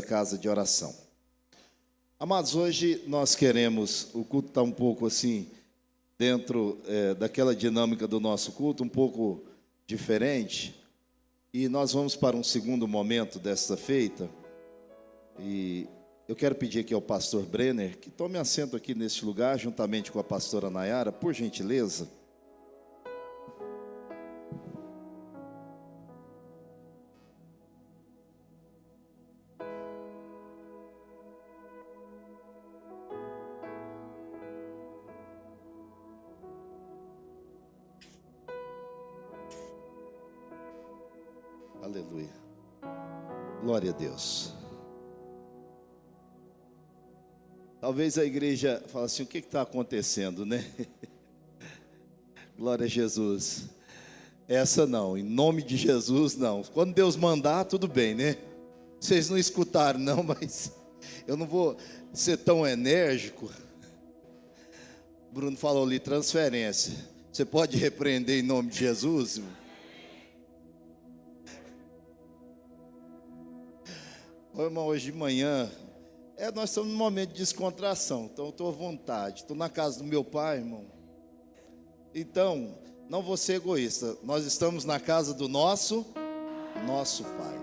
casa de oração. Amados, hoje nós queremos, o culto está um pouco assim, dentro daquela dinâmica do nosso culto, um pouco diferente, e nós vamos para um segundo momento desta feita, e eu quero pedir aqui ao pastor Brenner, que tome assento aqui neste lugar, juntamente com a pastora Nayara, por gentileza. Aleluia. Glória a Deus. Talvez a igreja fale assim, o que está acontecendo, né? Glória a Jesus. Essa não, em nome de Jesus não. Quando Deus mandar, tudo bem, né? Vocês não escutaram não, mas eu não vou ser tão enérgico. Bruno falou ali, transferência. Você pode repreender em nome de Jesus? Ô, irmão, hoje de manhã, nós estamos num momento de descontração, então eu estou à vontade, estou na casa do meu pai, irmão. Então, não vou ser egoísta, nós estamos na casa do nosso pai.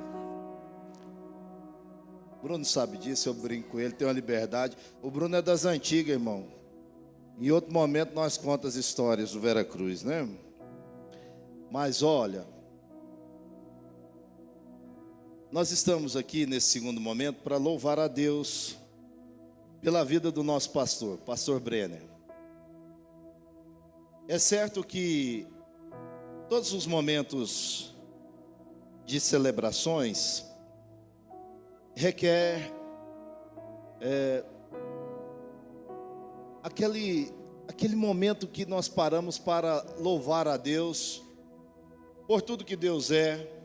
O Bruno sabe disso, eu brinco com ele, tenho uma liberdade. O Bruno é das antigas, irmão. Em outro momento nós contamos as histórias do Veracruz, né? Mas olha, nós estamos aqui nesse segundo momento para louvar a Deus pela vida do nosso pastor, pastor Brenner. É certo que todos os momentos de celebrações requer aquele momento que nós paramos para louvar a Deus por tudo que Deus é,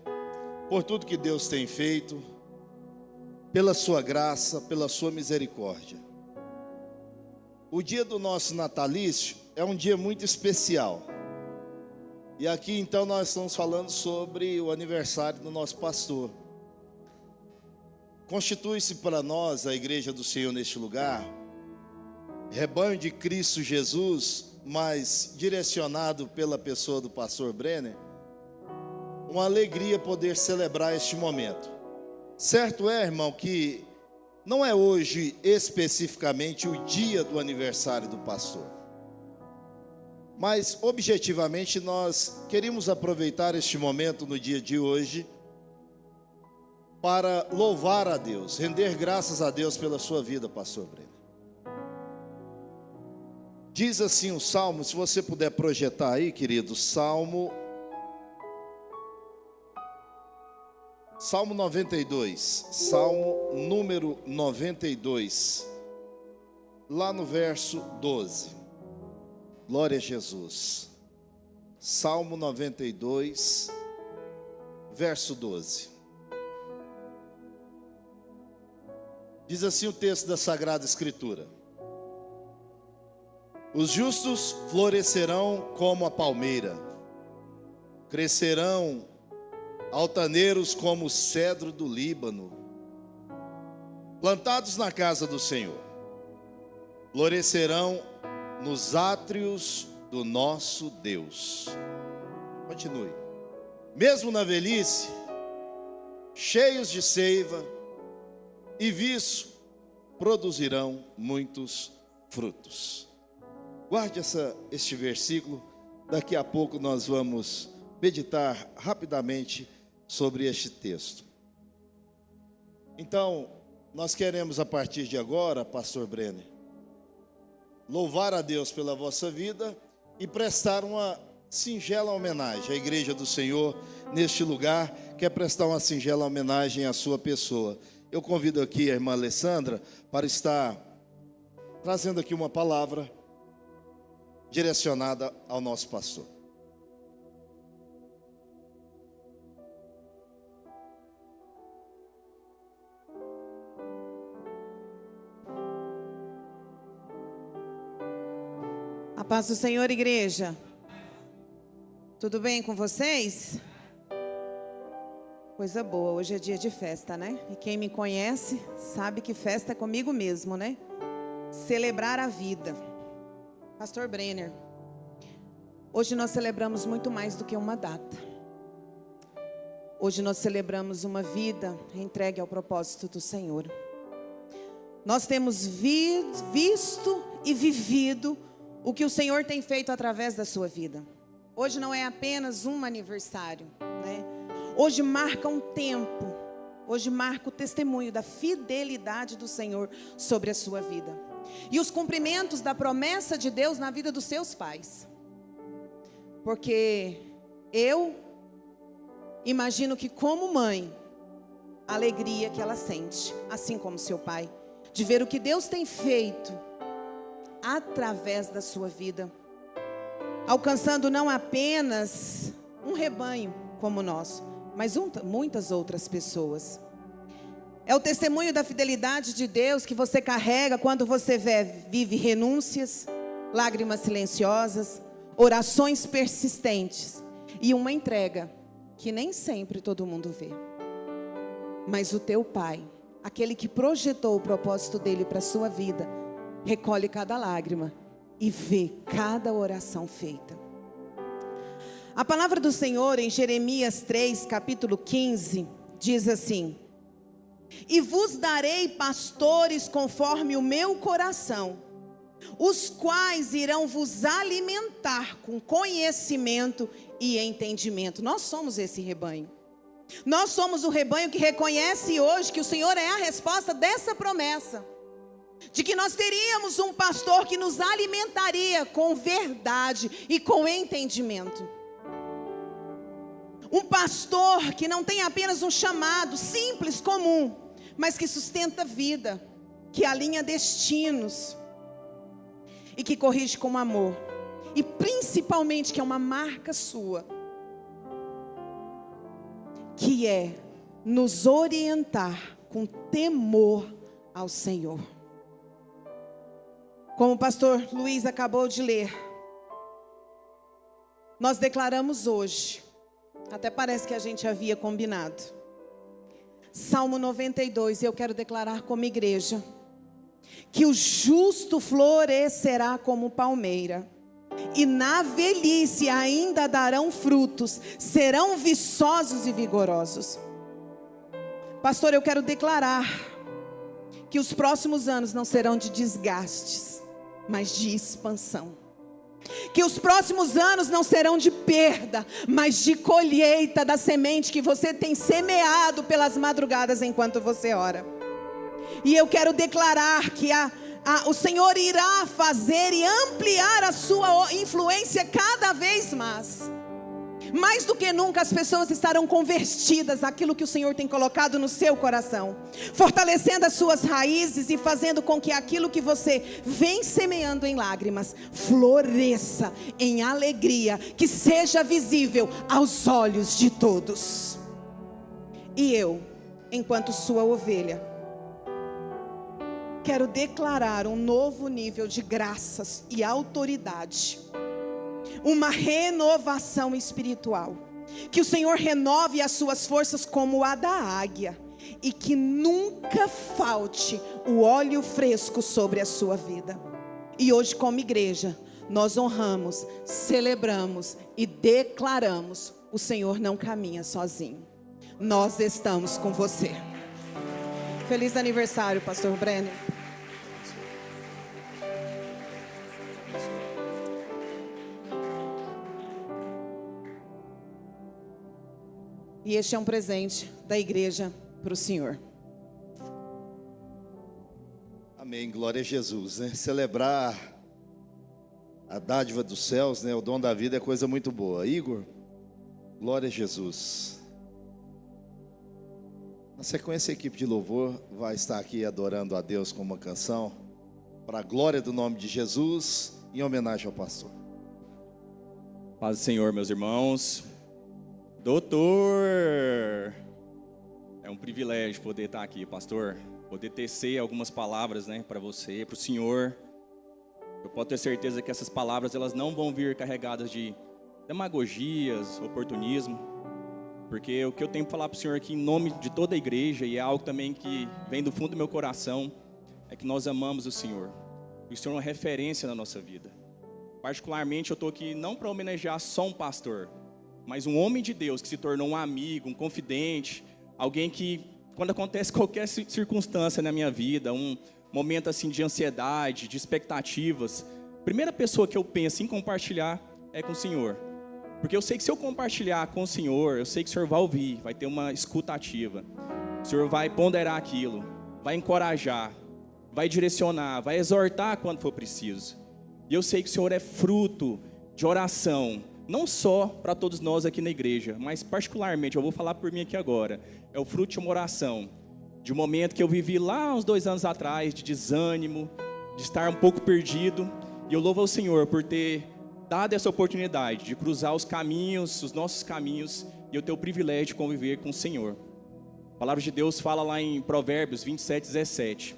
por tudo que Deus tem feito, pela sua graça, pela sua misericórdia. O dia do nosso natalício é um dia muito especial. E aqui então nós estamos falando sobre o aniversário do nosso pastor. Constitui-se para nós, a igreja do Senhor neste lugar, rebanho de Cristo Jesus, mas direcionado pela pessoa do pastor Brenner, uma alegria poder celebrar este momento. Certo é, irmão, que não é hoje especificamente o dia do aniversário do pastor, mas objetivamente nós queríamos aproveitar este momento no dia de hoje para louvar a Deus, render graças a Deus pela sua vida, pastor Breno. Diz assim o Salmo, se você puder projetar aí, querido, Salmo 92, Salmo número 92, lá no verso 12. Glória a Jesus. Salmo 92, verso 12. Diz assim o texto da Sagrada Escritura: os justos florescerão como a palmeira, crescerão altaneiros como o cedro do Líbano, plantados na casa do Senhor, florescerão nos átrios do nosso Deus. Continue. Mesmo na velhice, cheios de seiva e viço, produzirão muitos frutos. Guarde este versículo, daqui a pouco nós vamos meditar rapidamente sobre este texto. Então, nós queremos a partir de agora, pastor Brenner, louvar a Deus pela vossa vida e prestar uma singela homenagem à igreja do Senhor neste lugar, quer prestar uma singela homenagem à sua pessoa. Eu convido aqui a irmã Alessandra para estar trazendo aqui uma palavra direcionada ao nosso pastor. A paz do Senhor, igreja. Tudo bem com vocês? Coisa boa, hoje é dia de festa, né? E quem me conhece sabe que festa é comigo mesmo, né? Celebrar a vida. Pastor Brenner, hoje nós celebramos muito mais do que uma data. Hoje nós celebramos uma vida entregue ao propósito do Senhor. Nós temos visto e vivido o que o Senhor tem feito através da sua vida. Hoje não é apenas um aniversário, né? Hoje marca um tempo. Hoje marca o testemunho da fidelidade do Senhor sobre a sua vida. E os cumprimentos da promessa de Deus na vida dos seus pais. Porque eu imagino que, como mãe, a alegria que ela sente, assim como seu pai, de ver o que Deus tem feito através da sua vida, alcançando não apenas um rebanho como o nosso, mas muitas outras pessoas. É o testemunho da fidelidade de Deus que você carrega quando você vive renúncias, lágrimas silenciosas, orações persistentes e uma entrega que nem sempre todo mundo vê. Mas o teu Pai, aquele que projetou o propósito dele para a sua vida, recolhe cada lágrima e vê cada oração feita. A palavra do Senhor em Jeremias 3, capítulo 15, diz assim: e vos darei pastores conforme o meu coração, os quais irão vos alimentar com conhecimento e entendimento. Nós somos esse rebanho. Nós somos o rebanho que reconhece hoje que o Senhor é a resposta dessa promessa. De que nós teríamos um pastor que nos alimentaria com verdade e com entendimento. Um pastor que não tem apenas um chamado simples, comum, mas que sustenta a vida, que alinha destinos e que corrige com amor. E principalmente que é uma marca sua, que é nos orientar com temor ao Senhor. Como o pastor Luiz acabou de ler, nós declaramos hoje, até parece que a gente havia combinado, Salmo 92, eu quero declarar como igreja, que o justo florescerá como palmeira, e na velhice ainda darão frutos, serão viçosos e vigorosos. Pastor, eu quero declarar que os próximos anos não serão de desgastes, mas de expansão. Que os próximos anos não serão de perda, mas de colheita da semente que você tem semeado pelas madrugadas enquanto você ora. E eu quero declarar que o Senhor irá fazer e ampliar a sua influência cada vez mais. Mais do que nunca as pessoas estarão convertidas àquilo que o Senhor tem colocado no seu coração, fortalecendo as suas raízes e fazendo com que aquilo que você vem semeando em lágrimas floresça em alegria, que seja visível aos olhos de todos. E eu, enquanto sua ovelha, quero declarar um novo nível de graças e autoridade, uma renovação espiritual, que o Senhor renove as suas forças como a da águia, e que nunca falte o óleo fresco sobre a sua vida. E hoje, como igreja, nós honramos, celebramos e declaramos: o Senhor não caminha sozinho, nós estamos com você. Feliz aniversário, pastor Brenner. E este é um presente da igreja para o Senhor. Amém, glória a Jesus, né? Celebrar a dádiva dos céus, né? O dom da vida é coisa muito boa. Igor, glória a Jesus. Na sequência, a equipe de louvor vai estar aqui adorando a Deus com uma canção para a glória do nome de Jesus, em homenagem ao pastor. Paz do Senhor, meus irmãos. Doutor, é um privilégio poder estar aqui, pastor, poder tecer algumas palavras, né, para você, para o senhor. Eu posso ter certeza que essas palavras, elas não vão vir carregadas de demagogias, oportunismo, Porque o que eu tenho para falar para o Senhor aqui em nome de toda a igreja, e é algo também que vem do fundo do meu coração, é que nós amamos o Senhor. O Senhor é uma referência na nossa vida. Particularmente eu estou aqui não para homenagear só um pastor, mas um homem de Deus que se tornou um amigo, um confidente, alguém que, quando acontece qualquer circunstância na minha vida, um momento assim de ansiedade, de expectativas, a primeira pessoa que eu penso em compartilhar é com o Senhor. Porque eu sei que se eu compartilhar com o Senhor, eu sei que o Senhor vai ouvir, vai ter uma escuta ativa. O Senhor vai ponderar aquilo, vai encorajar, vai direcionar, vai exortar quando for preciso. E eu sei que o Senhor é fruto de oração, não só para todos nós aqui na igreja, mas particularmente, eu vou falar por mim aqui agora, é o fruto de uma oração, de um momento que eu vivi lá uns 2 anos atrás, de desânimo, de estar um pouco perdido, e eu louvo ao Senhor por ter dado essa oportunidade de cruzar os caminhos, os nossos caminhos, e eu ter o privilégio de conviver com o Senhor. A palavra de Deus fala lá em Provérbios 27:17,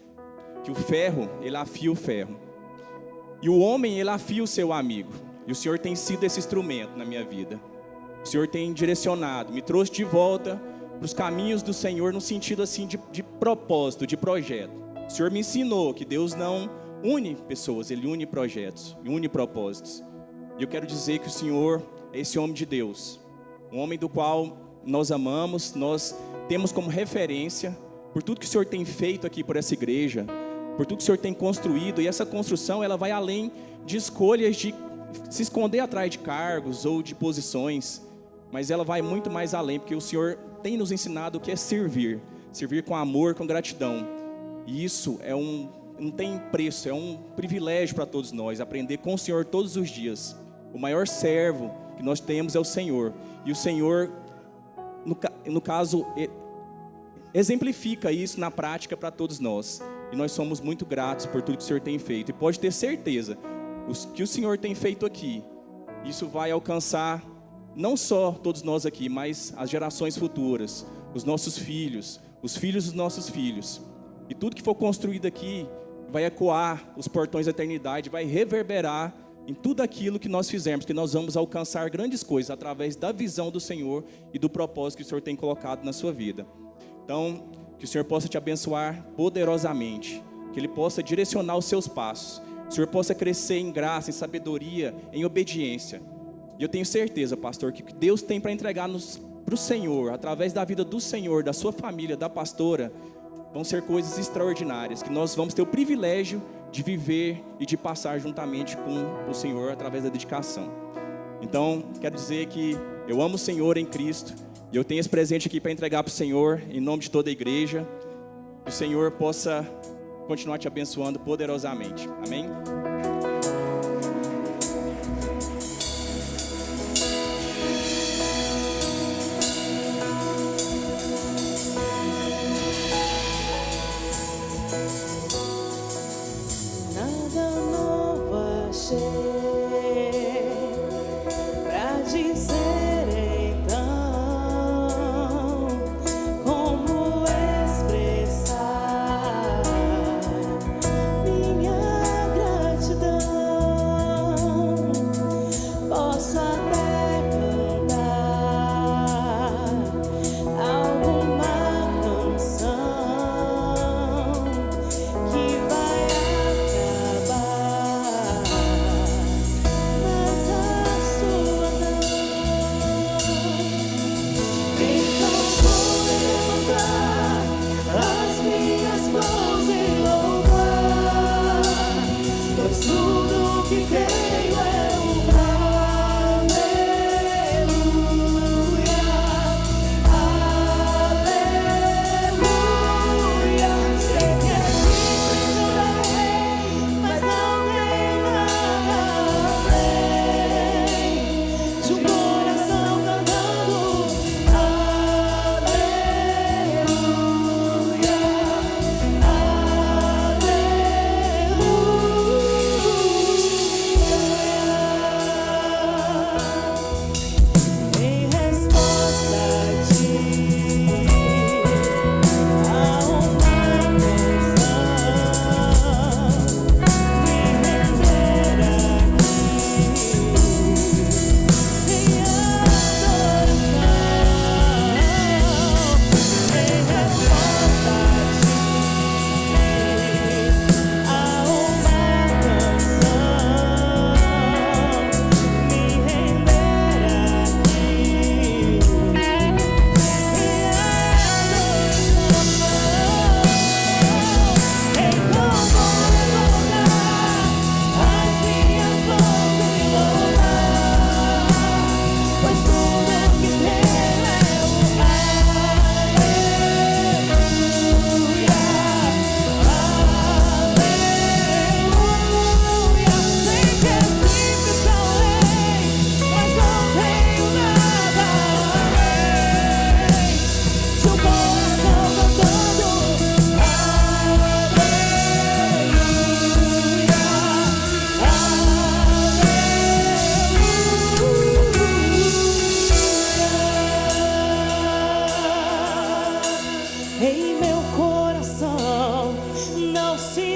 que o ferro, ele afia o ferro, e o homem, ele afia o seu amigo, e o Senhor tem sido esse instrumento na minha vida. O Senhor tem direcionado, me trouxe de volta para os caminhos do Senhor, no sentido assim de propósito, de projeto. O Senhor me ensinou que Deus não une pessoas, Ele une projetos, une propósitos. E eu quero dizer que o Senhor é esse homem de Deus, um homem do qual nós amamos, nós temos como referência, por tudo que o Senhor tem feito aqui por essa igreja, por tudo que o Senhor tem construído, e essa construção ela vai além de escolhas de se esconder atrás de cargos ou de posições, mas ela vai muito mais além, porque o Senhor tem nos ensinado o que é servir com amor, com gratidão, e isso não tem preço, é um privilégio para todos nós, aprender com o Senhor todos os dias. O maior servo que nós temos é o Senhor. E o Senhor, no caso, exemplifica isso na prática para todos nós. E nós somos muito gratos por tudo que o Senhor tem feito. E pode ter certeza, que o Senhor tem feito aqui, isso vai alcançar não só todos nós aqui, mas as gerações futuras, os nossos filhos, os filhos dos nossos filhos. E tudo que for construído aqui vai ecoar os portões da eternidade, vai reverberar em tudo aquilo que nós fizermos, que nós vamos alcançar grandes coisas através da visão do Senhor e do propósito que o Senhor tem colocado na sua vida. Então, que o Senhor possa te abençoar poderosamente, que Ele possa direcionar os seus passos, que o Senhor possa crescer em graça, em sabedoria, em obediência. E eu tenho certeza, pastor, que o que Deus tem para entregar para o Senhor, através da vida do Senhor, da sua família, da pastora, vão ser coisas extraordinárias, que nós vamos ter o privilégio de viver e de passar juntamente com o Senhor através da dedicação. Então, quero dizer que eu amo o Senhor em Cristo, e eu tenho esse presente aqui para entregar para o Senhor, em nome de toda a igreja, que o Senhor possa continuar te abençoando poderosamente. Amém? Minha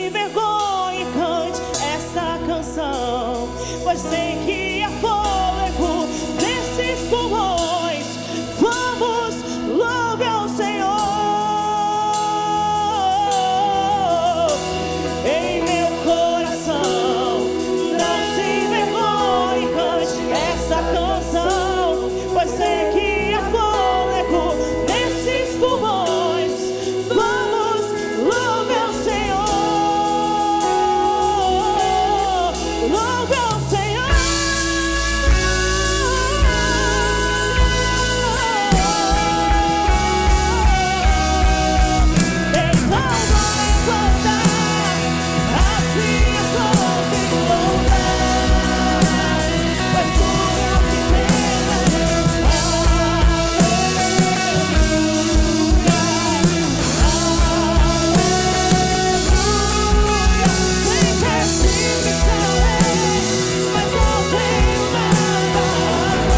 se envergonhe, cante esta canção, pois sei que há fôlego nesses pulmões. Vamos, louve ao Senhor. Em meu coração, não se envergonhe, cante esta canção, pois sei que há fôlego nesses pulmões. Vamos, louve ao Senhor. Louve ao Senhor. Então vai levantar as minhas mãos e louvar, pois tudo que tenho é sei que é simples também, mas não tenho nada além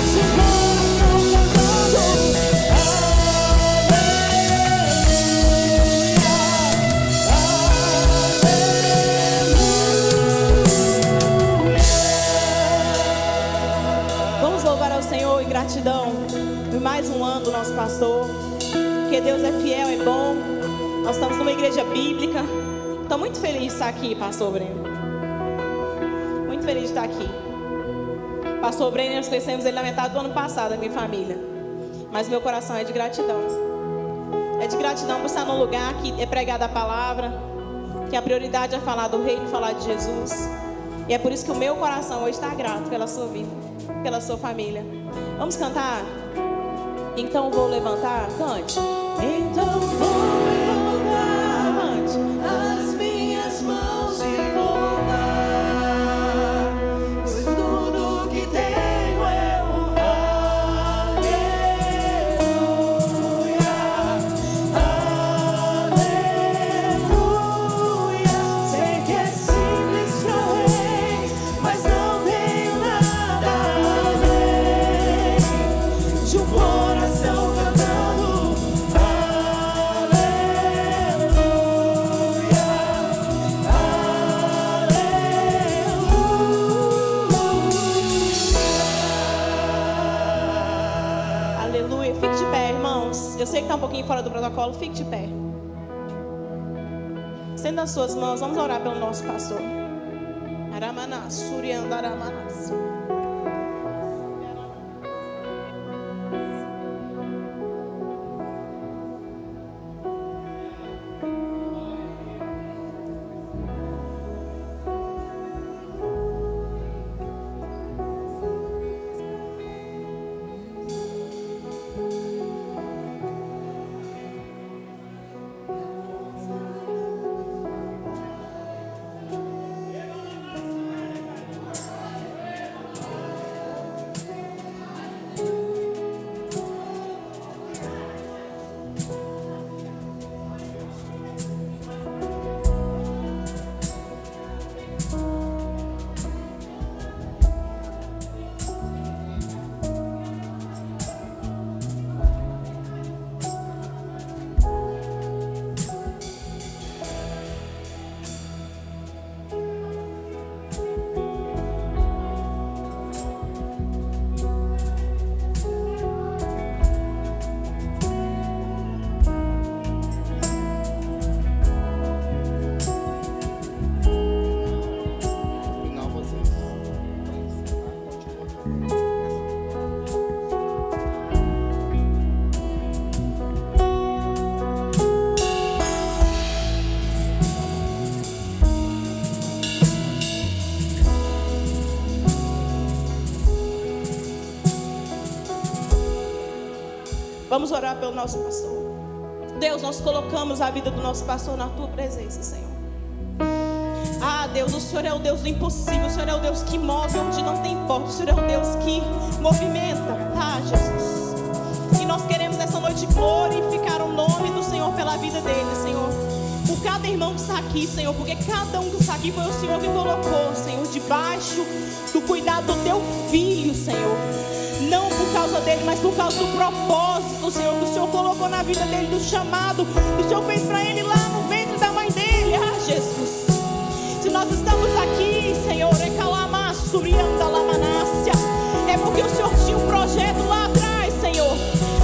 de coração cantando. Vamos louvar ao Senhor em gratidão por mais um ano do nosso pastor, porque Deus é fiel, é bom. Nós estamos numa igreja bíblica. Estou muito feliz de estar aqui, pastor Breno. Muito feliz de estar aqui. Pastor Breno, nós conhecemos ele na metade do ano passado, a minha família. Mas meu coração é de gratidão. É de gratidão por estar num lugar que é pregada a palavra, que a prioridade é falar do reino, falar de Jesus. E é por isso que o meu coração hoje está grato pela sua vida, pela sua família. Vamos cantar? Então vou levantar, cante. Então vou levantar, cante as minhas mãos e louvar, pois tudo que tenho é um aleluia, aleluia. Sei que é simples pra mim, mas não tenho nada além de um coração cantando aleluia. Fique de pé, irmãos. Eu sei que está um pouquinho fora do protocolo. Fique de pé. Estenda as suas mãos. Vamos orar pelo nosso pastor. Aramanas, Suriandaramanas. Vamos orar pelo nosso pastor. Deus, nós colocamos a vida do nosso pastor na tua presença, Senhor. Ah, Deus, o Senhor é o Deus do impossível. O Senhor é o Deus que move onde não tem porta. O Senhor é o Deus que movimenta. Ah, Jesus. E nós queremos nessa noite glorificar o nome do Senhor pela vida dele, Senhor. Por cada irmão que está aqui, Senhor. Porque cada um que está aqui foi o Senhor que colocou, Senhor, debaixo do cuidado do teu filho, Senhor. Não por causa dele, mas por causa do propósito, Senhor, que o Senhor colocou na vida dele, do chamado que o Senhor fez para ele lá no ventre anda la manácia. É porque o Senhor tinha um projeto lá atrás, Senhor,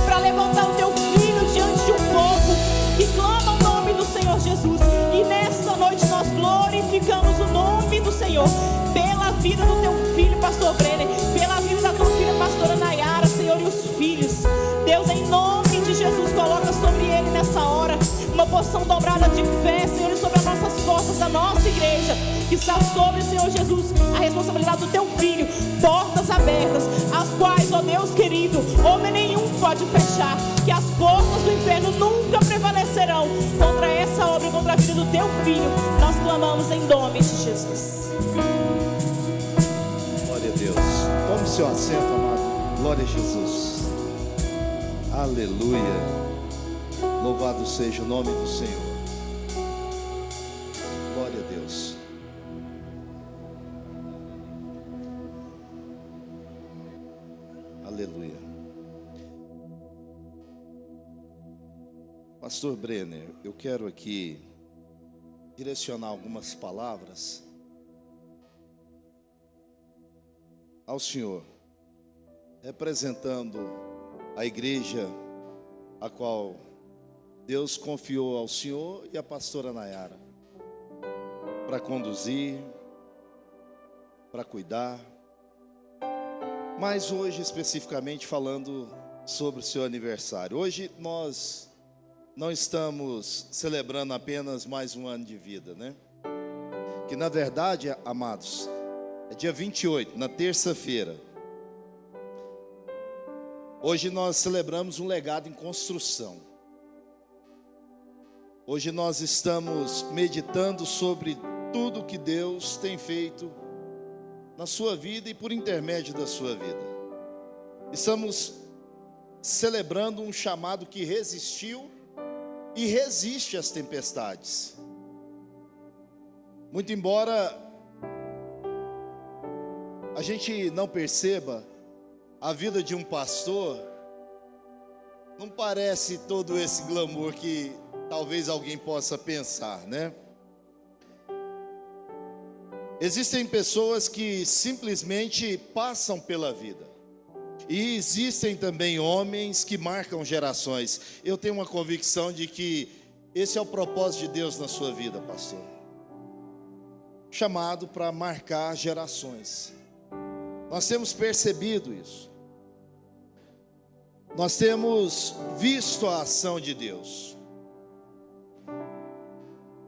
para levantar o teu filho diante de um povo que clama o nome do Senhor Jesus. E nessa noite nós glorificamos o nome do Senhor pela vida do teu filho, pastor Brenner, pela vida da tua filha, pastora Nayara, Senhor, e os filhos. Deus, em nome de Jesus, coloca sobre ele nessa hora uma porção dobrada de fé, Senhor, e sobre as nossas portas da nossa igreja, que está sobre, Senhor Jesus, a responsabilidade do teu filho, portas abertas, as quais, ó Deus querido, homem nenhum pode fechar, que as portas do inferno nunca prevalecerão contra essa obra e contra a vida do teu filho. Nós clamamos em nome de Jesus. Glória a Deus. Tome seu assento, amado. Glória a Jesus. Aleluia. Louvado seja o nome do Senhor. Glória a Deus. Aleluia. Pastor Brenner, eu quero aqui direcionar algumas palavras ao Senhor, representando a igreja a qual Deus confiou ao Senhor e à pastora Nayara para conduzir, para cuidar, mas hoje especificamente falando sobre o seu aniversário. Hoje nós não estamos celebrando apenas mais um ano de vida, né? Que na verdade, amados, é dia 28, na terça-feira. Hoje nós celebramos um legado em construção. Hoje nós estamos meditando sobre tudo que Deus tem feito na sua vida e por intermédio da sua vida. Estamos celebrando um chamado que resistiu e resiste às tempestades. Muito embora a gente não perceba, a vida de um pastor não parece todo esse glamour que talvez alguém possa pensar, né? Existem pessoas que simplesmente passam pela vida. E existem também homens que marcam gerações. Eu tenho uma convicção de que esse é o propósito de Deus na sua vida, pastor. Chamado para marcar gerações. Nós temos percebido isso. Nós temos visto a ação de Deus.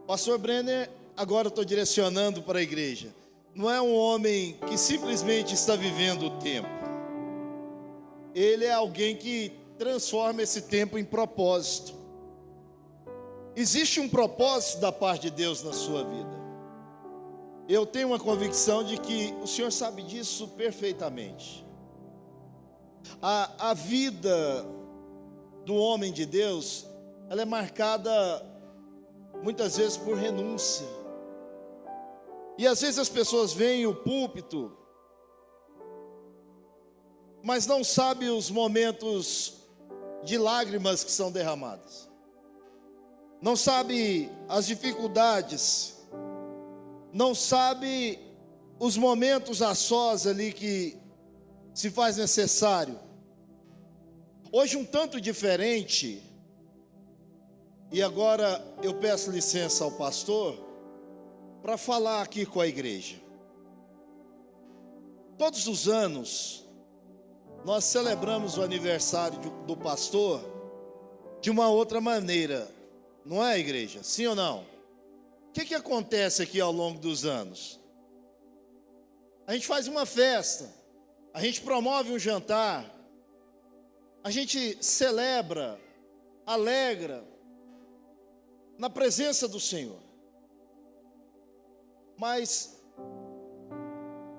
Pastor Brenner, agora eu estou direcionando para a igreja. Não é um homem que simplesmente está vivendo o tempo. Ele é alguém que transforma esse tempo em propósito. Existe um propósito da parte de Deus na sua vida. Eu tenho uma convicção de que o Senhor sabe disso perfeitamente. A vida do homem de Deus, ela é marcada muitas vezes por renúncia. E às vezes as pessoas veem o púlpito, mas não sabem os momentos de lágrimas que são derramadas. Não sabe as dificuldades. Não sabe os momentos a sós ali que se faz necessário. Hoje um tanto diferente. E agora eu peço licença ao pastor para falar aqui com a igreja. Todos os anos nós celebramos o aniversário do pastor de uma outra maneira, não é, igreja? Sim ou não? O que acontece aqui ao longo dos anos? A gente faz uma festa, a gente promove um jantar, a gente celebra, alegra na presença do Senhor. Mas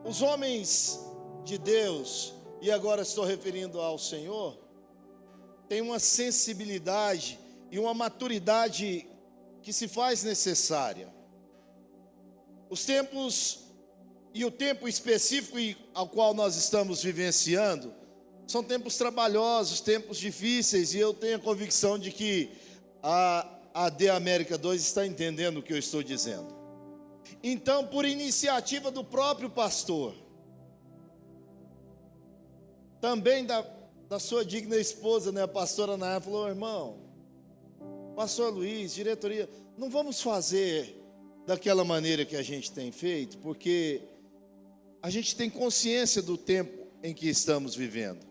os homens de Deus, e agora estou referindo ao Senhor, tem uma sensibilidade e uma maturidade que se faz necessária. Os tempos e o tempo específico ao qual nós estamos vivenciando são tempos trabalhosos, tempos difíceis, e eu tenho a convicção de que a AD América 2 está entendendo o que eu estou dizendo. Então, por iniciativa do próprio pastor, também da sua digna esposa, né? A pastora Nayara falou: irmão, pastor Luiz, diretoria, não vamos fazer daquela maneira que a gente tem feito, porque a gente tem consciência do tempo em que estamos vivendo.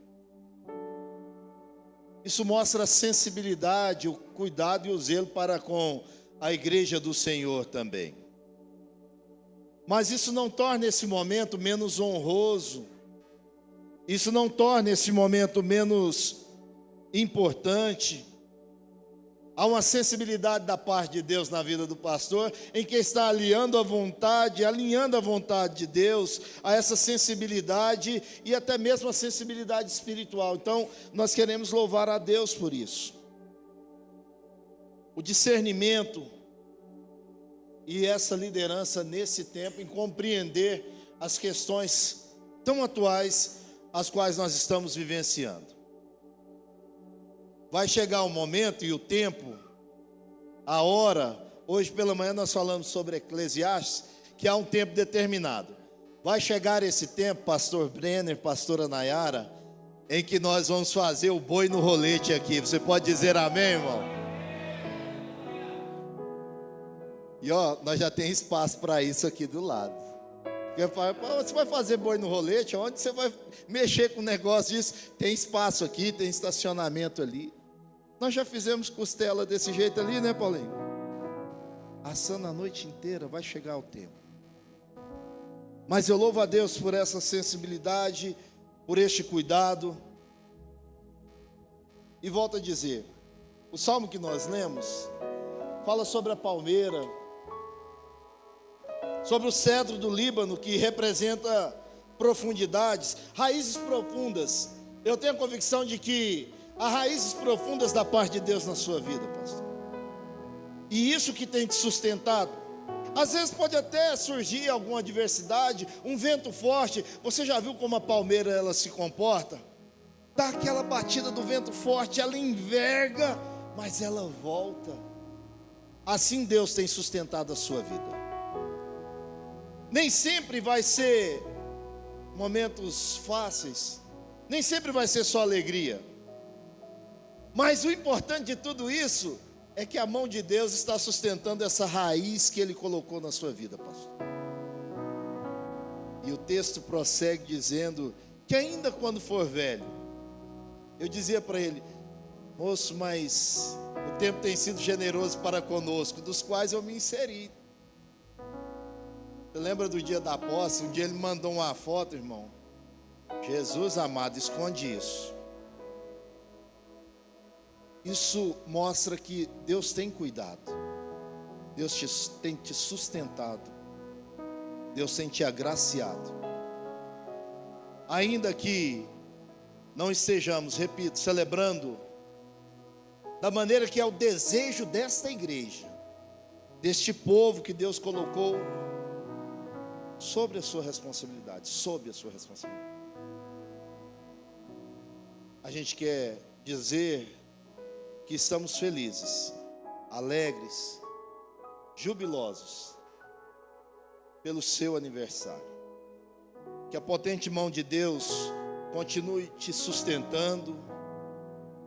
Isso mostra a sensibilidade, o cuidado e o zelo para com a igreja do Senhor também. Mas isso não torna esse momento menos honroso, isso não torna esse momento menos importante. Há uma sensibilidade da parte de Deus na vida do pastor, em que está alinhando a vontade de Deus a essa sensibilidade e até mesmo a sensibilidade espiritual. Então, nós queremos louvar a Deus por isso. O discernimento e essa liderança nesse tempo em compreender as questões tão atuais as quais nós estamos vivenciando. Vai chegar o momento e o tempo, a hora. Hoje pela manhã nós falamos sobre Eclesiastes, que há um tempo determinado. Vai chegar esse tempo, pastor Brenner, pastora Nayara, em que nós vamos fazer o boi no rolete aqui. Você pode dizer amém, irmão? E nós já tem espaço para isso aqui do lado. Você vai fazer boi no rolete? Onde você vai mexer com o negócio disso? Tem espaço aqui, tem estacionamento ali. Nós já fizemos costela desse jeito ali, né, Paulinho? Assando a noite inteira, vai chegar o tempo. Mas eu louvo a Deus por essa sensibilidade, por este cuidado. E volto a dizer, o salmo que nós lemos fala sobre a palmeira, sobre o cedro do Líbano, que representa profundidades, raízes profundas. Eu tenho a convicção de que há raízes profundas da parte de Deus na sua vida, pastor. E isso que tem te sustentado. Às vezes pode até surgir alguma adversidade, um vento forte. Você já viu como a palmeira ela se comporta? Dá aquela batida do vento forte, ela enverga, mas ela volta. Assim Deus tem sustentado a sua vida. Nem sempre vai ser momentos fáceis, nem sempre vai ser só alegria. Mas o importante de tudo isso é que a mão de Deus está sustentando essa raiz que Ele colocou na sua vida, pastor. E o texto prossegue dizendo que ainda quando for velho, eu dizia para ele: moço, mas o tempo tem sido generoso para conosco, dos quais eu me inseri. Você lembra do dia da posse? Um dia ele mandou uma foto, irmão. Jesus amado, esconde isso. Isso mostra que Deus tem cuidado, Deus tem te sustentado, Deus tem te agraciado. Ainda que não estejamos, repito, celebrando da maneira que é o desejo desta igreja, deste povo que Deus colocou sobre a sua responsabilidade, a gente quer dizer que estamos felizes, alegres, jubilosos pelo seu aniversário. Que a potente mão de Deus continue te sustentando,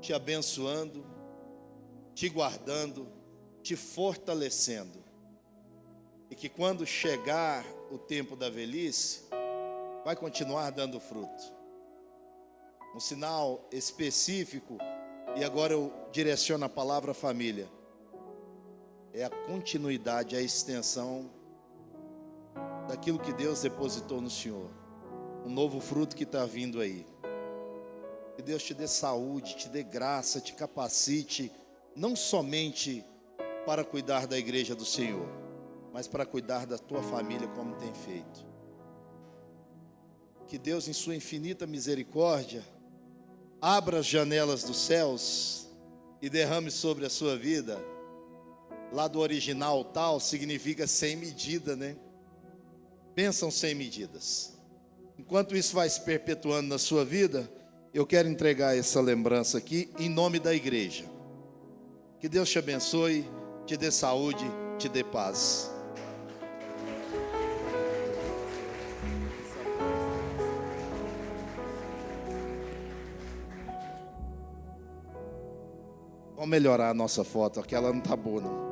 te abençoando, te guardando, te fortalecendo. E que quando chegar o tempo da velhice, vai continuar dando fruto. Um sinal específico, e agora eu direciono a palavra família, é a continuidade, a extensão daquilo que Deus depositou no Senhor. Um novo fruto que está vindo aí. Que Deus te dê saúde, te dê graça, te capacite, não somente para cuidar da igreja do Senhor, mas para cuidar da tua família como tem feito. Que Deus, em sua infinita misericórdia, abra as janelas dos céus e derrame sobre a sua vida. Lá do original tal significa sem medida, né? Bênção sem medidas. Enquanto isso vai se perpetuando na sua vida, eu quero entregar essa lembrança aqui em nome da igreja. Que Deus te abençoe, te dê saúde, te dê paz. Vamos melhorar a nossa foto, aquela não tá boa não.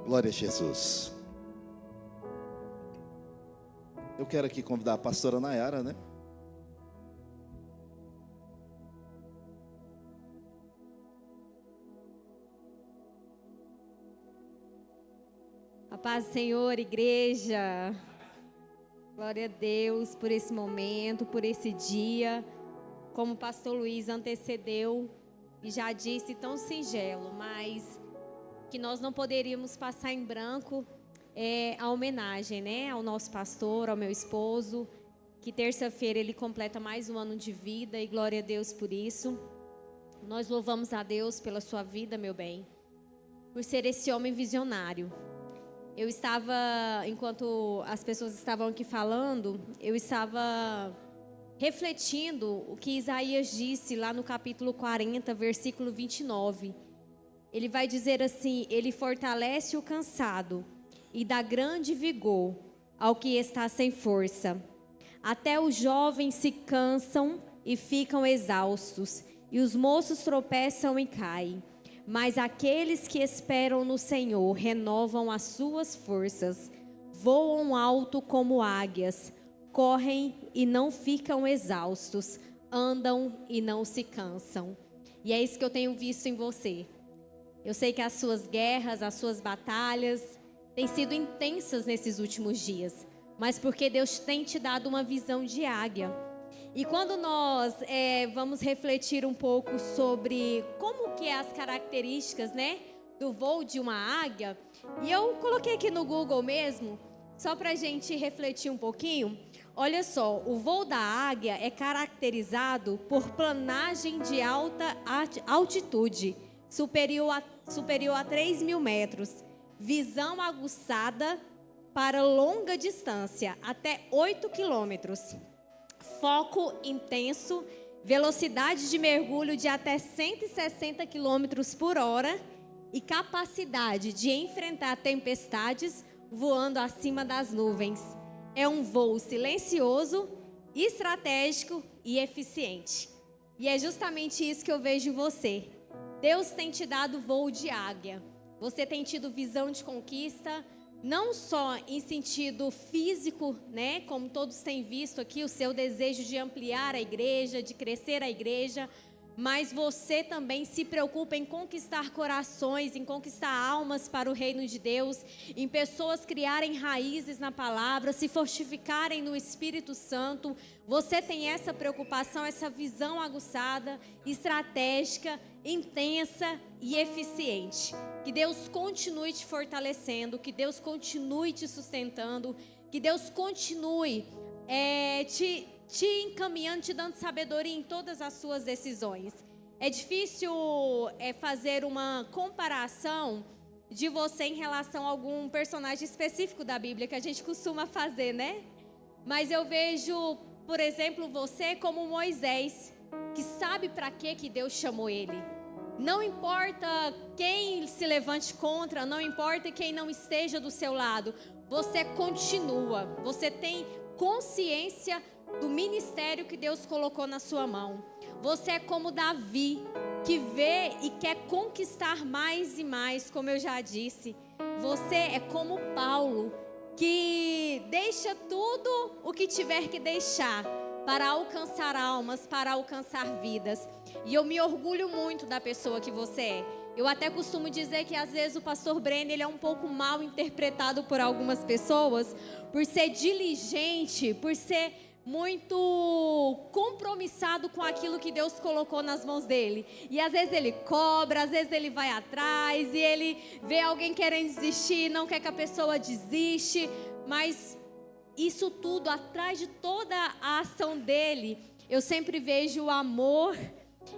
Glória a Jesus. Eu quero aqui convidar a pastora Nayara, né? A paz do Senhor, igreja. Glória a Deus por esse momento, por esse dia. Como o pastor Luiz antecedeu e já disse, tão singelo, mas que nós não poderíamos passar em branco a homenagem, né, ao nosso pastor, ao meu esposo, que terça-feira ele completa mais um ano de vida, e glória a Deus por isso. Nós louvamos a Deus pela sua vida, meu bem, por ser esse homem visionário. Eu estava, enquanto as pessoas estavam aqui falando, eu estava refletindo o que Isaías disse lá no capítulo 40, versículo 29. Ele vai dizer assim: ele fortalece o cansado e dá grande vigor ao que está sem força. Até os jovens se cansam e ficam exaustos, e os moços tropeçam e caem. Mas aqueles que esperam no Senhor renovam as suas forças, voam alto como águias, correm e não ficam exaustos, andam e não se cansam. E é isso que eu tenho visto em você. Eu sei que as suas guerras, as suas batalhas têm sido intensas nesses últimos dias, mas porque Deus tem te dado uma visão de águia. E quando nós vamos refletir um pouco sobre como que é as características, né, do voo de uma águia, e eu coloquei aqui no Google mesmo, só para a gente refletir um pouquinho. Olha só, o voo da águia é caracterizado por planagem de alta altitude, superior a 3.000 metros, visão aguçada para longa distância, até 8 quilômetros. Foco intenso, velocidade de mergulho de até 160 km por hora e capacidade de enfrentar tempestades voando acima das nuvens. É um voo silencioso, estratégico e eficiente. E é justamente isso que eu vejo em você. Deus tem te dado voo de águia. Você tem tido visão de conquista, não só em sentido físico, né, como todos têm visto aqui, o seu desejo de ampliar a igreja, de crescer a igreja, mas você também se preocupa em conquistar corações, em conquistar almas para o reino de Deus, em pessoas criarem raízes na palavra, se fortificarem no Espírito Santo. Você tem essa preocupação, essa visão aguçada, estratégica, intensa e eficiente. Que Deus continue te fortalecendo, que Deus continue te sustentando, que Deus continue te encaminhando, te dando sabedoria em todas as suas decisões. É difícil fazer uma comparação de você em relação a algum personagem específico da Bíblia, que a gente costuma fazer, né? Mas eu vejo, por exemplo, você como Moisés, que sabe para que Deus chamou ele. Não importa quem se levante contra, não importa quem não esteja do seu lado, você continua, você tem consciência do ministério que Deus colocou na sua mão. Você é como Davi, que vê e quer conquistar mais e mais, como eu já disse. Você é como Paulo, que deixa tudo o que tiver que deixar para alcançar almas, para alcançar vidas. E eu me orgulho muito da pessoa que você é. Eu até costumo dizer que às vezes o pastor Breno, ele é um pouco mal interpretado por algumas pessoas, por ser diligente, por ser muito compromissado com aquilo que Deus colocou nas mãos dele. E às vezes ele cobra, às vezes ele vai atrás, e ele vê alguém querendo desistir, não quer que a pessoa desiste, mas isso tudo, atrás de toda a ação dele, eu sempre vejo o amor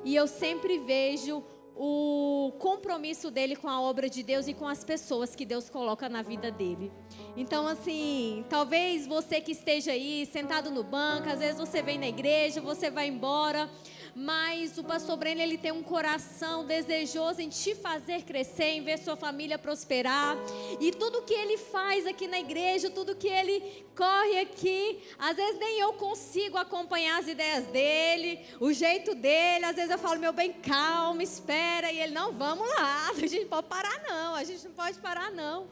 e eu sempre vejo o compromisso dele com a obra de Deus e com as pessoas que Deus coloca na vida dele. Então, assim, talvez você que esteja aí sentado no banco, às vezes você vem na igreja, você vai embora, mas o pastor Breno, ele tem um coração desejoso em te fazer crescer, em ver sua família prosperar. E tudo que ele faz aqui na igreja, tudo que ele corre aqui, às vezes nem eu consigo acompanhar as ideias dele, o jeito dele. Às vezes eu falo, meu bem, calma, espera. E ele, não, vamos lá, a gente não pode parar não, a gente não pode parar não.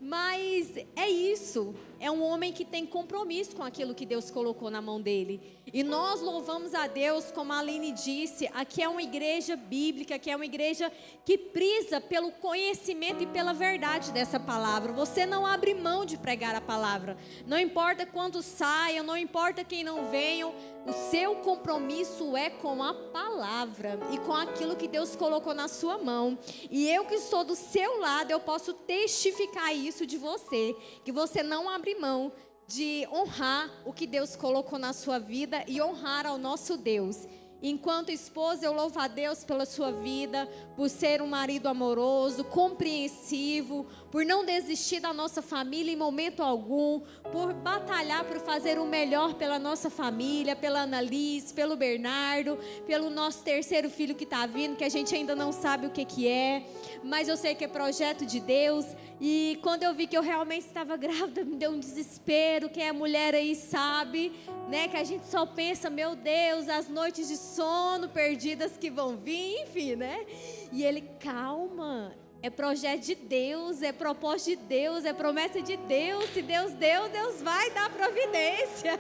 Mas é isso, é um homem que tem compromisso com aquilo que Deus colocou na mão dele. E nós louvamos a Deus, como a Aline disse, aqui é uma igreja bíblica, aqui é uma igreja que prisa pelo conhecimento e pela verdade dessa palavra. Você não abre mão de pregar a palavra, não importa quantos saiam, não importa quem não venham, o seu compromisso é com a palavra e com aquilo que Deus colocou na sua mão. E eu que estou do seu lado, eu posso testificar isso de você, que você não abre mão de honrar o que Deus colocou na sua vida e honrar ao nosso Deus. Enquanto esposa, eu louvo a Deus pela sua vida, por ser um marido amoroso, compreensivo, por não desistir da nossa família em momento algum, por batalhar por fazer o melhor pela nossa família, pela Annalise, pelo Bernardo, pelo nosso terceiro filho que está vindo, que a gente ainda não sabe o que é, mas eu sei que é projeto de Deus. E quando eu vi que eu realmente estava grávida, me deu um desespero. Quem é mulher aí sabe, né? Que a gente só pensa, meu Deus, as noites de sono perdidas que vão vir, enfim, né? E ele, calma, é projeto de Deus, é propósito de Deus, é promessa de Deus. Se Deus deu, Deus vai dar providência.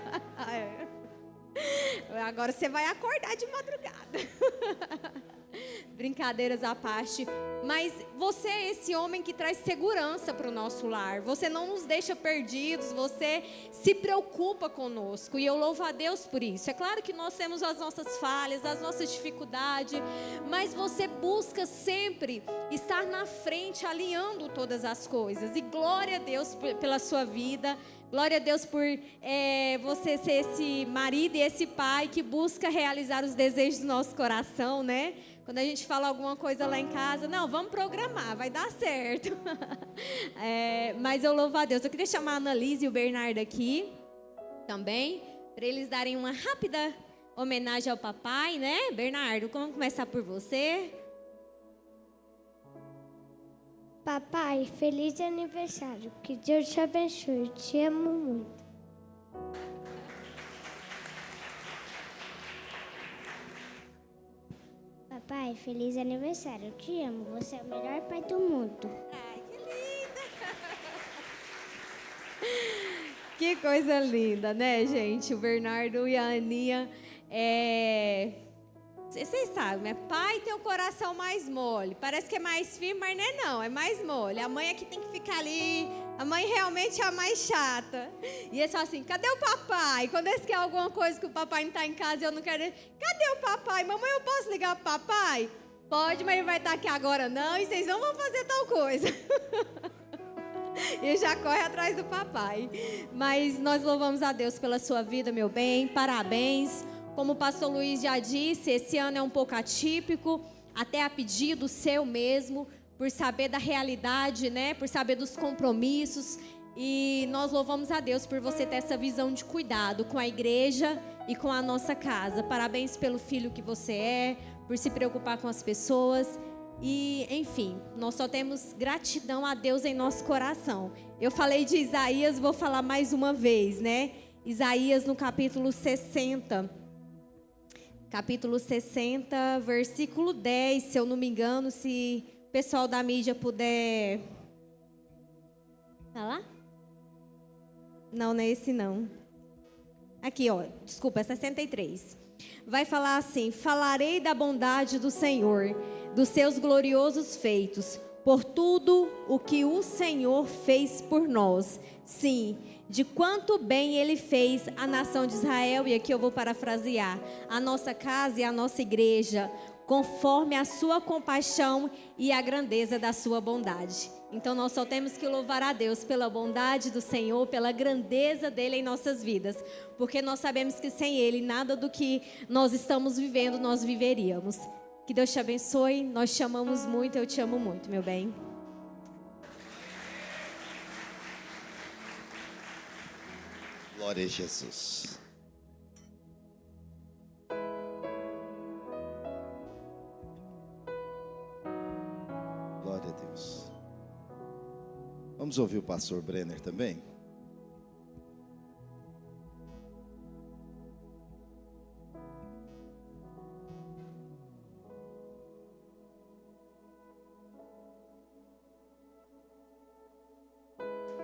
Agora você vai acordar de madrugada. Brincadeiras à parte, mas você é esse homem que traz segurança para o nosso lar. Você não nos deixa perdidos, você se preocupa conosco e eu louvo a Deus por isso. É claro que nós temos as nossas falhas, as nossas dificuldades, mas você busca sempre estar na frente, alinhando todas as coisas. E glória a Deus pela sua vida. Glória a Deus por você ser esse marido e esse pai que busca realizar os desejos do nosso coração, né? Quando a gente fala alguma coisa lá em casa, não, vamos programar, vai dar certo. Mas eu louvo a Deus. Eu queria chamar a Annalise e o Bernardo aqui também, para eles darem uma rápida homenagem ao papai, né? Bernardo, vamos começar por você. Papai, feliz aniversário. Que Deus te abençoe. Te amo muito. Papai, feliz aniversário. Te amo. Você é o melhor pai do mundo. Ai, que linda! Que coisa linda, né, gente? O Bernardo e a Aninha, vocês sabem, né? Pai tem o coração mais mole. Parece que é mais firme, mas não é não, é mais mole. A mãe é que tem que ficar ali. A mãe realmente é a mais chata. E eles falam assim, cadê o papai? Quando eles querem alguma coisa que o papai não está em casa e eu não quero... Cadê o papai? Mamãe, eu posso ligar pro papai? Pode, mas ele vai estar aqui agora não. E vocês não vão fazer tal coisa. E já corre atrás do papai. Mas nós louvamos a Deus pela sua vida, meu bem. Parabéns. Como o pastor Luiz já disse, esse ano é um pouco atípico, até a pedido seu mesmo, por saber da realidade, né? Por saber dos compromissos. E nós louvamos a Deus por você ter essa visão de cuidado com a igreja e com a nossa casa. Parabéns pelo filho que você é, por se preocupar com as pessoas. E, enfim, nós só temos gratidão a Deus em nosso coração. Eu falei de Isaías, vou falar mais uma vez, né? Isaías no capítulo 60. Capítulo 60, versículo 10, se eu não me engano, se o pessoal da mídia puder... Tá lá? Não, não é esse não. Aqui, ó, desculpa, é 63. Vai falar assim, falarei da bondade do Senhor, dos seus gloriosos feitos, por tudo o que o Senhor fez por nós. Sim, de quanto bem Ele fez à nação de Israel, e aqui eu vou parafrasear, a nossa casa e a nossa igreja, conforme a sua compaixão e a grandeza da sua bondade. Então nós só temos que louvar a Deus pela bondade do Senhor, pela grandeza dEle em nossas vidas, porque nós sabemos que sem Ele, nada do que nós estamos vivendo, nós viveríamos. Que Deus te abençoe, nós te amamos muito, eu te amo muito, meu bem. Glória a Jesus. Glória a Deus. Vamos ouvir o pastor Brenner também?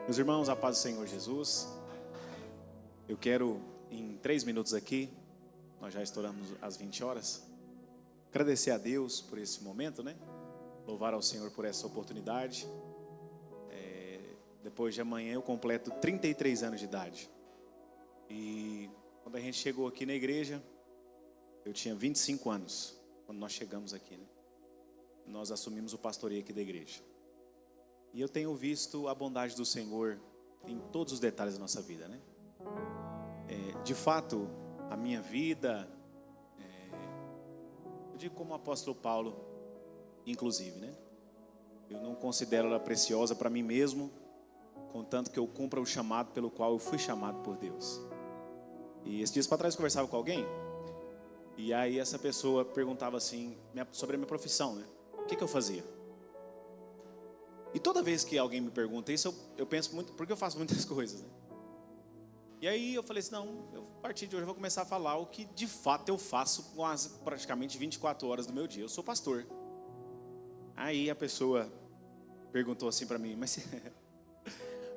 Meus irmãos, a paz do Senhor Jesus. Eu quero, em 3 minutos aqui, nós já estouramos as 20 horas, agradecer a Deus por esse momento, né? Louvar ao Senhor por essa oportunidade. Depois de amanhã eu completo 33 anos de idade. E quando a gente chegou aqui na igreja, eu tinha 25 anos, quando nós chegamos aqui, né? Nós assumimos o pastoreio aqui da igreja. E eu tenho visto a bondade do Senhor em todos os detalhes da nossa vida, né? De fato, a minha vida, eu digo como o apóstolo Paulo, inclusive, né? Eu não considero ela preciosa para mim mesmo, contanto que eu cumpra o chamado pelo qual eu fui chamado por Deus. E esses dias para trás eu conversava com alguém, e aí essa pessoa perguntava assim, sobre a minha profissão, né? O que eu fazia? E toda vez que alguém me pergunta isso, eu penso muito, porque eu faço muitas coisas, né? E aí eu falei assim, não, a partir de hoje eu vou começar a falar o que de fato eu faço com as praticamente 24 horas do meu dia. Eu sou pastor. Aí a pessoa perguntou assim para mim, mas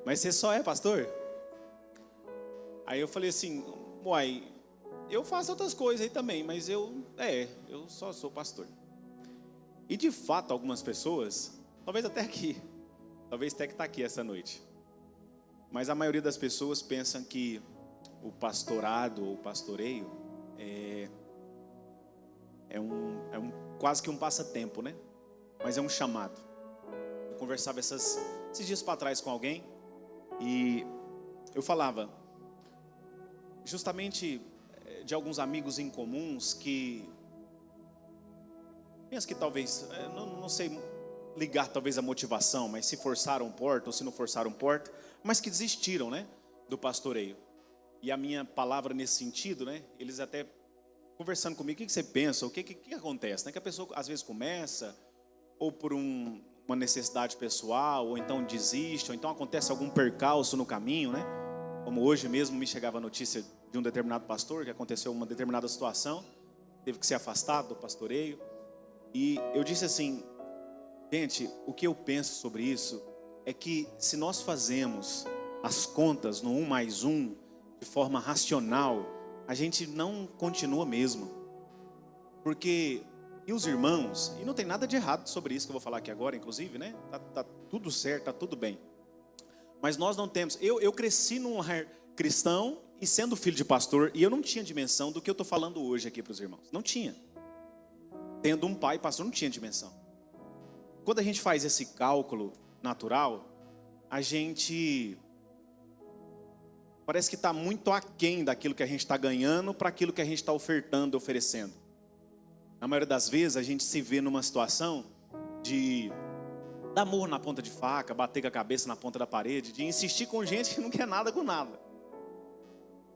você só é pastor? Aí eu falei assim, uai, eu faço outras coisas aí também, mas eu só sou pastor. E de fato algumas pessoas, talvez até que está aqui essa noite, mas a maioria das pessoas pensam que o pastorado ou o pastoreio é quase que um passatempo, né? Mas é um chamado. Eu conversava esses dias para trás com alguém e eu falava justamente de alguns amigos em comuns que penso que talvez, não sei ligar talvez a motivação, mas se forçaram porta ou se não forçaram porta, mas que desistiram, né, do pastoreio. E a minha palavra nesse sentido, né, eles até conversando comigo, o que você pensa, o que acontece, né, que a pessoa às vezes começa ou por uma necessidade pessoal, ou então desiste, ou então acontece algum percalço no caminho, né, como hoje mesmo me chegava a notícia de um determinado pastor que aconteceu uma determinada situação, teve que ser afastado do pastoreio, e eu disse assim, gente, o que eu penso sobre isso é que se nós fazemos as contas no 1 mais 1 de forma racional, a gente não continua mesmo. Porque, e os irmãos, e não tem nada de errado sobre isso que eu vou falar aqui agora, inclusive, né? Tá tudo certo, tá tudo bem. Mas nós não temos, eu cresci num lar cristão e sendo filho de pastor, e eu não tinha dimensão do que eu estou falando hoje aqui para os irmãos. Não tinha. Tendo um pai pastor, não tinha dimensão. Quando a gente faz esse cálculo natural, a gente parece que está muito aquém daquilo que a gente está ganhando para aquilo que a gente está ofertando, oferecendo. Na maioria das vezes a gente se vê numa situação de dar murro na ponta de faca, bater com a cabeça na ponta da parede, de insistir com gente que não quer nada com nada.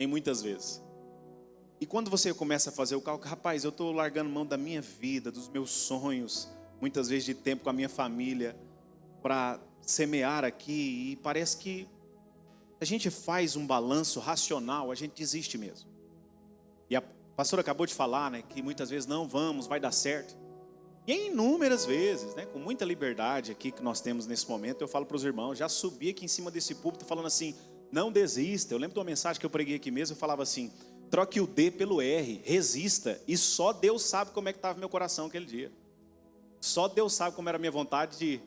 Em muitas vezes. E quando você começa a fazer o cálculo, rapaz, eu estou largando mão da minha vida, dos meus sonhos, muitas vezes de tempo com a minha família, para semear aqui, e parece que a gente faz um balanço racional, a gente desiste mesmo. E a pastora acabou de falar, né, que muitas vezes não vamos, vai dar certo. E inúmeras vezes, né, com muita liberdade aqui que nós temos nesse momento, eu falo para os irmãos, já subi aqui em cima desse púlpito falando assim, não desista. Eu lembro de uma mensagem que eu preguei aqui mesmo, eu falava assim, troque o D pelo R, resista, e só Deus sabe como é que estava meu coração aquele dia. Só Deus sabe como era a minha vontade de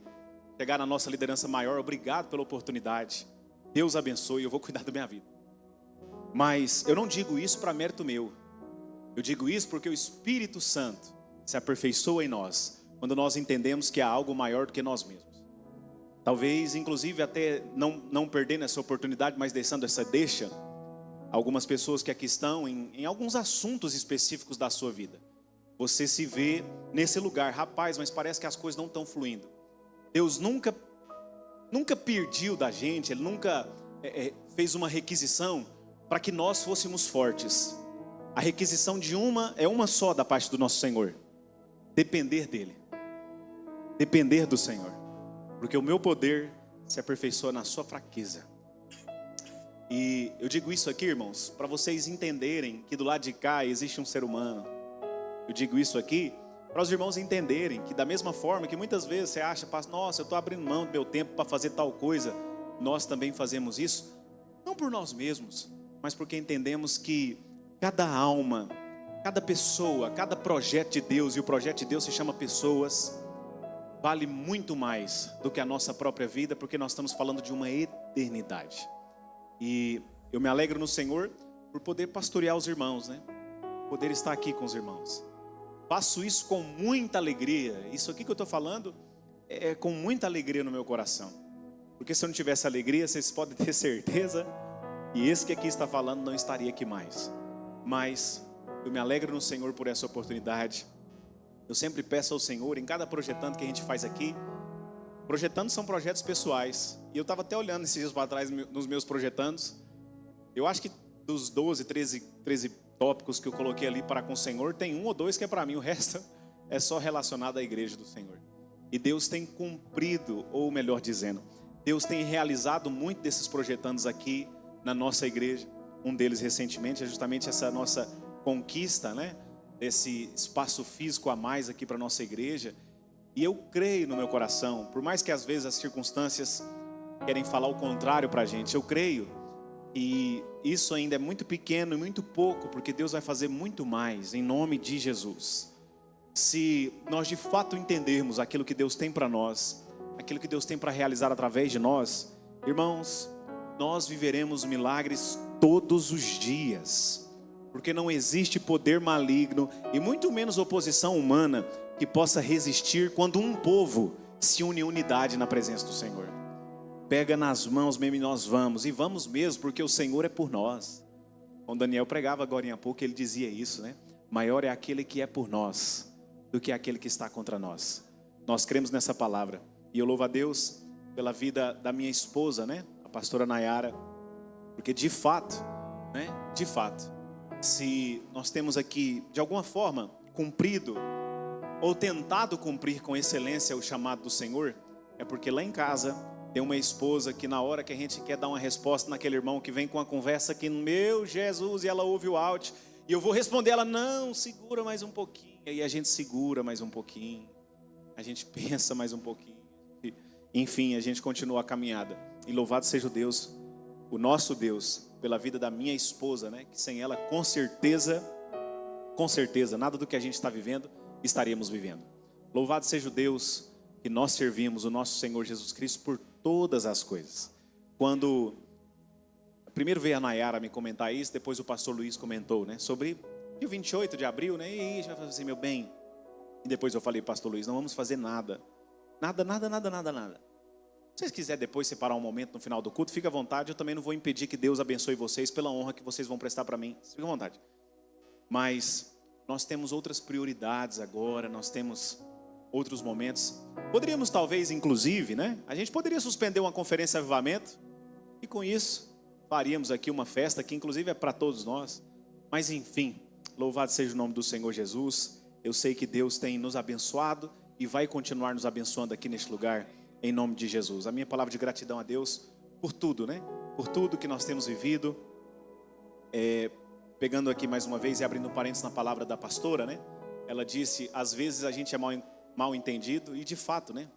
chegar na nossa liderança maior. Obrigado pela oportunidade. Deus abençoe, eu vou cuidar da minha vida. Mas eu não digo isso para mérito meu. Eu digo isso porque o Espírito Santo se aperfeiçoa em nós, quando nós entendemos que há algo maior do que nós mesmos. Talvez, inclusive, até não perdendo essa oportunidade, mas deixando essa deixa, algumas pessoas que aqui estão em alguns assuntos específicos da sua vida. Você se vê nesse lugar, rapaz, mas parece que as coisas não estão fluindo. Deus nunca pediu da gente, Ele nunca fez uma requisição para que nós fôssemos fortes. A requisição é uma só da parte do nosso Senhor: depender dEle. depender do Senhor, porque o meu poder se aperfeiçoa na sua fraqueza. E eu digo isso aqui, irmãos, para vocês entenderem que do lado de cá existe um ser humano. Eu digo isso aqui para os irmãos entenderem que da mesma forma que muitas vezes você acha, nossa, eu estou abrindo mão do meu tempo para fazer tal coisa, nós também fazemos isso, não por nós mesmos, mas porque entendemos que cada alma, cada pessoa, cada projeto de Deus, e o projeto de Deus se chama pessoas, vale muito mais do que a nossa própria vida, porque nós estamos falando de uma eternidade. E eu me alegro no Senhor por poder pastorear os irmãos, né? Poder estar aqui com os irmãos. Faço isso com muita alegria. Isso aqui que eu estou falando é com muita alegria no meu coração. Porque se eu não tivesse alegria, vocês podem ter certeza, e esse que aqui está falando não estaria aqui mais. Mas eu me alegro no Senhor por essa oportunidade. Eu sempre peço ao Senhor, em cada projetando que a gente faz aqui, projetando são projetos pessoais. E eu estava até olhando esses dias para trás nos meus projetandos. Eu acho que dos 12, 13 tópicos que eu coloquei ali para com o Senhor, tem 1 ou 2 que é para mim, o resto é só relacionado à igreja do Senhor. E Deus tem cumprido, ou melhor dizendo, Deus tem realizado muito desses projetandos aqui na nossa igreja. Um deles recentemente é justamente essa nossa conquista, né? Desse espaço físico a mais aqui para a nossa igreja. E eu creio no meu coração, por mais que às vezes as circunstâncias querem falar o contrário para a gente, eu creio. E isso ainda é muito pequeno e muito pouco, porque Deus vai fazer muito mais, em nome de Jesus. Se nós de fato entendermos aquilo que Deus tem para nós, aquilo que Deus tem para realizar através de nós, irmãos, nós viveremos milagres todos os dias. Porque não existe poder maligno e muito menos oposição humana que possa resistir quando um povo se une em unidade na presença do Senhor. Pega nas mãos mesmo e nós vamos, e vamos mesmo, porque o Senhor é por nós. Quando Daniel pregava agora há pouco, ele dizia isso, né? Maior é aquele que é por nós do que aquele que está contra nós. Nós cremos nessa palavra. E eu louvo a Deus pela vida da minha esposa, né? A pastora Nayara. Porque de fato, né? De fato, se nós temos aqui, de alguma forma, cumprido ou tentado cumprir com excelência o chamado do Senhor, é porque lá em casa tem uma esposa que na hora que a gente quer dar uma resposta naquele irmão que vem com uma conversa que, meu Jesus, e ela ouve o áudio, e eu vou responder ela, não, segura mais um pouquinho. E aí a gente segura mais um pouquinho, a gente pensa mais um pouquinho, enfim, a gente continua a caminhada. E louvado seja o Deus, o nosso Deus, pela vida da minha esposa, né? Que sem ela, com certeza, nada do que a gente está vivendo, estaríamos vivendo. Louvado seja o Deus que nós servimos, o nosso Senhor Jesus Cristo, por todas as coisas. Quando primeiro veio a Nayara me comentar isso, depois o pastor Luiz comentou, né? Sobre dia 28 de abril, né? E aí, a gente vai fazer assim, meu bem. E depois eu falei, pastor Luiz, não vamos fazer nada. Nada. Se vocês quiserem depois separar um momento no final do culto, fica à vontade. Eu também não vou impedir que Deus abençoe vocês pela honra que vocês vão prestar para mim. Fica à vontade. Mas nós temos outras prioridades agora, nós temos outros momentos. Poderíamos talvez, inclusive, né? A gente poderia suspender uma conferência de avivamento e com isso faríamos aqui uma festa que inclusive é para todos nós. Mas enfim, louvado seja o nome do Senhor Jesus. Eu sei que Deus tem nos abençoado e vai continuar nos abençoando aqui neste lugar, em nome de Jesus. A minha palavra de gratidão a Deus por tudo, né? Por tudo que nós temos vivido. Pegando aqui mais uma vez e abrindo parênteses na palavra da pastora, né? Ela disse, às vezes a gente é mal entendido, e de fato, né?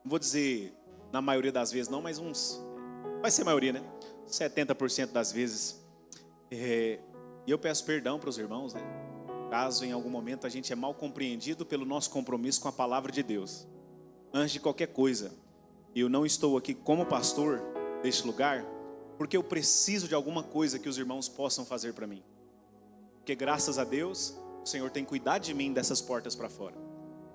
Não vou dizer na maioria das vezes não, mas vai ser a maioria, né? 70% das vezes. E eu peço perdão para os irmãos, né? Caso em algum momento a gente é mal compreendido pelo nosso compromisso com a palavra de Deus. Antes de qualquer coisa, eu não estou aqui como pastor deste lugar, porque eu preciso de alguma coisa que os irmãos possam fazer para mim. Porque graças a Deus, o Senhor tem cuidado de mim dessas portas para fora.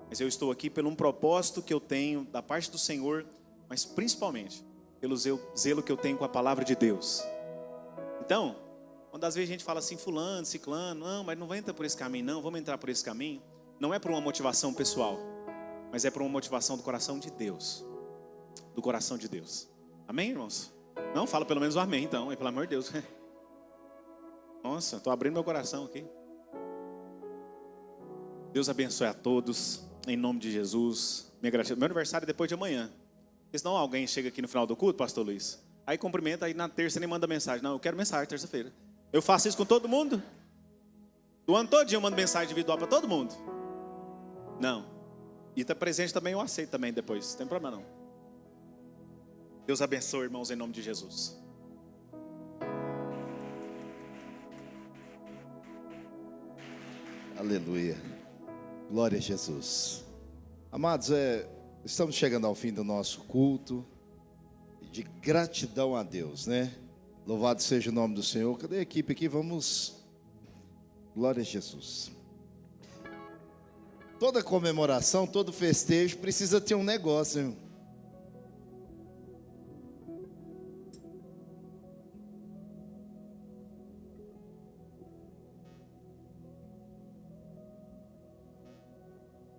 Mas eu estou aqui pelo um propósito que eu tenho da parte do Senhor, mas principalmente pelo zelo que eu tenho com a palavra de Deus. Então, quando às vezes a gente fala assim, fulano, ciclano, não, mas não vai entrar por esse caminho, não, vamos entrar por esse caminho. Não é por uma motivação pessoal, mas é por uma motivação do coração de Deus. Do coração de Deus. Amém, irmãos? Não, fala pelo menos o amém, então, pelo amor de Deus. Nossa, estou abrindo meu coração aqui. Deus abençoe a todos. em nome de Jesus, minha gratidão. Meu aniversário é depois de amanhã. Porque senão alguém chega aqui no final do culto, pastor Luiz, aí cumprimenta, aí na terça nem manda mensagem. Não, eu quero mensagem terça-feira. Eu faço isso com todo mundo. Do ano todo eu mando mensagem individual para todo mundo. Não. E tá presente também, eu aceito também depois. Não tem problema não. Deus abençoe, irmãos, em nome de Jesus. Aleluia. Glória a Jesus. Amados, estamos chegando ao fim do nosso culto de gratidão a Deus, né? Louvado seja o nome do Senhor. Cadê a equipe aqui? Vamos. Glória a Jesus. Toda comemoração, todo festejo precisa ter um negócio, hein?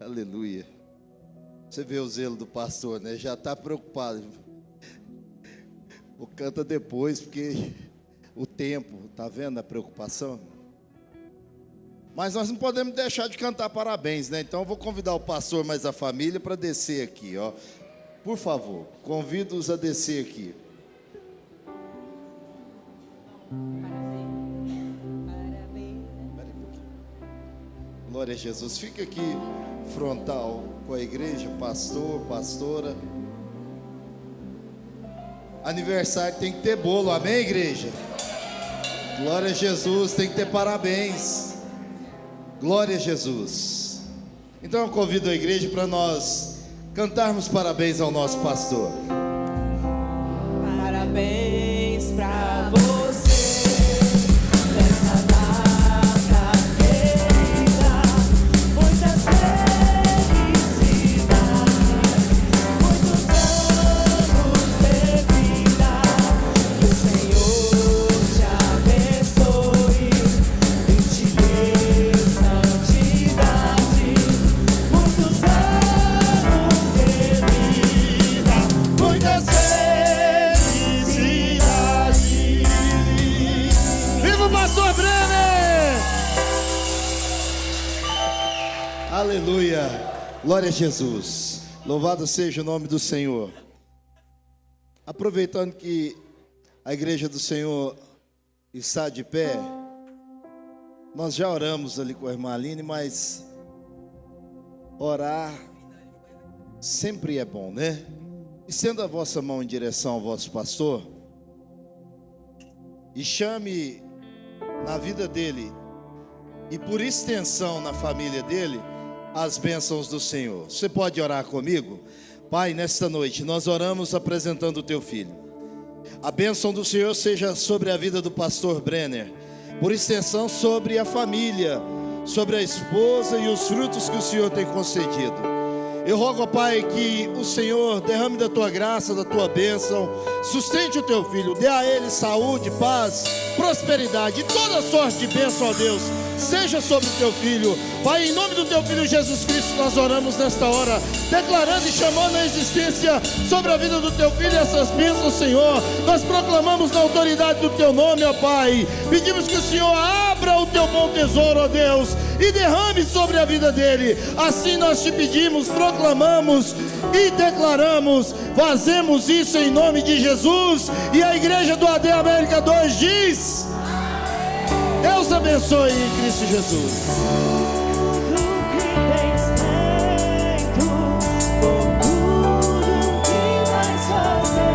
Aleluia. Você vê o zelo do pastor, né? Já está preocupado. O canta depois, porque o tempo, tá vendo a preocupação? Mas nós não podemos deixar de cantar parabéns, né? Então eu vou convidar o pastor mais a família para descer aqui, ó. Por favor, convido-os a descer aqui. Glória a Jesus. Fica aqui frontal com a igreja, pastor, pastora. Aniversário tem que ter bolo, amém, igreja? Glória a Jesus, tem que ter parabéns. Glória a Jesus. Então eu convido a igreja para nós cantarmos parabéns ao nosso pastor. Parabéns pra você, nessa data querida, muitas felicidades, muitos anos de vida, que o Senhor te abençoe e te dê santidade, muitos anos de vida, muitas Pastor Brenner! Aleluia! Glória a Jesus! Louvado seja o nome do Senhor. Aproveitando que a igreja do Senhor está de pé, nós já oramos ali com a irmã Aline, mas orar sempre é bom, né? Estenda a vossa mão em direção ao vosso pastor e chame na vida dele e por extensão na família dele as bênçãos do Senhor. Você pode orar comigo? Pai, nesta noite nós oramos apresentando o teu filho. A bênção do Senhor seja sobre a vida do pastor Brenner, por extensão sobre a família, sobre a esposa e os frutos que o Senhor tem concedido. Eu rogo, Pai, que o Senhor derrame da tua graça, da tua bênção, sustente o teu filho, dê a ele saúde, paz, prosperidade e toda sorte de bênção, ó Deus, seja sobre o teu filho. Pai, em nome do teu filho Jesus Cristo, nós oramos nesta hora, declarando e chamando a existência sobre a vida do teu filho essas bênçãos, Senhor. Nós proclamamos na autoridade do teu nome, ó Pai, pedimos que o Senhor abra o teu bom tesouro, ó Deus, e derrame sobre a vida dele. Assim nós te pedimos, proclamamos e declaramos, fazemos isso em nome de Jesus. E a igreja do AD América 2 diz: Deus abençoe em Cristo Jesus.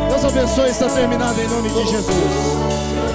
Deus abençoe, está terminado em nome de Jesus.